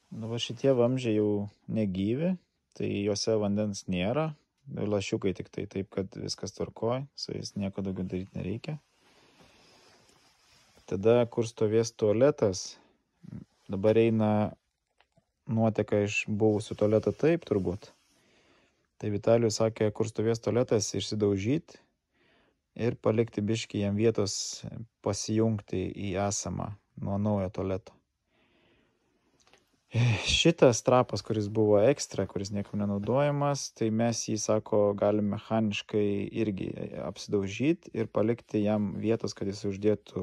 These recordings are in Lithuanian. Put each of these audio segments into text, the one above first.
Nu, va šitie vamzdžiai jau negyvi, tai juose vandens nėra, lašiukai tik tai taip, kad viskas tvarkoj, su jais nieko daugiau daryti nereikia. Tada, kur stovės tualetas, dabar eina nuoteka iš buvusių tualeto taip turbūt. Tai Vitalijus sakė, kur stovės tualetas, išsidaužyti ir palikti biškį jam vietos pasijungti į esamą nuo naujo tualeto. Šitas trapas, kuris buvo ekstra, kuris niekam nenaudojamas, tai mes jį, sako, galim mechaniškai irgi apsidaužyti ir palikti jam vietos, kad jis uždėtų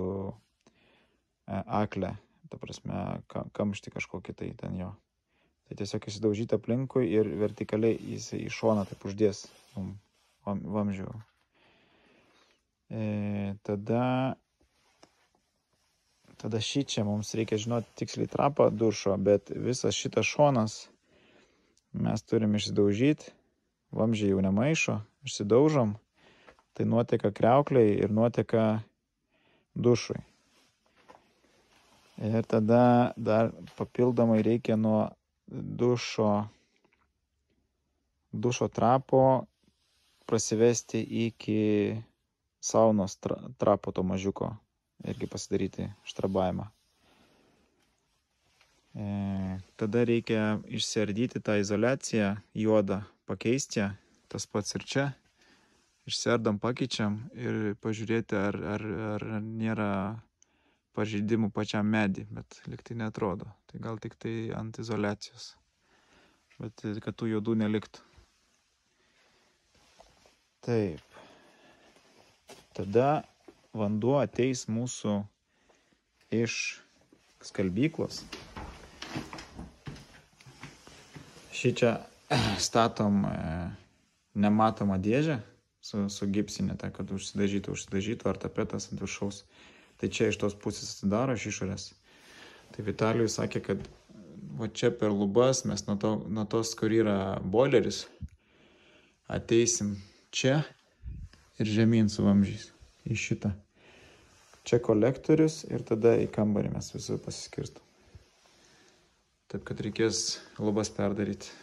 aklę, ta prasme, kamštį kažkokį tai ten jo. Tai tiesiog įsidaužyti aplinkui ir vertikaliai jis į šoną taip uždės vamzdžių. Tada šičia mums reikia žinoti tiksliai trapą dušo, bet visas šitas šonas mes turim išsidaužyti, vamzdžiai jau nemaišo, išsidaužom, tai nuoteka kriaukliai ir nuoteka dušui. Ir tada dar papildomai reikia nuo dušo trapo prasivesti iki saunos trapo to mažiuko. Irgi pasidaryti štrabavimą. Tada reikia išsiardyti tą izoliaciją juodą, pakeisti ją, tas pats ir čia. Išsiardam, pakeičiam ir pažiūrėti, ar nėra pažeidimų pačiam medį, bet liktai neatrodo. Tai gal tik tai ant izoliacijos, bet kad tų juodų neliktų. Taip. Tada vanduo ateis mūsų iš skalbyklos. Šičia statom nematomą dėžę su gipsinė, tai kad užsidažytų ar tapetas ant viršaus. Tai čia iš tos pusės atsidaro, iš išorės. Tai Vitalijus sakė, kad va čia per lubas mes nuo tos, kur yra boileris, ateisim čia ir žemyn su vamzdžiais į šitą. Čia kolektorius ir tada į kambarį mes visur pasiskirstom. Taip, kad reikės lubas perdaryti.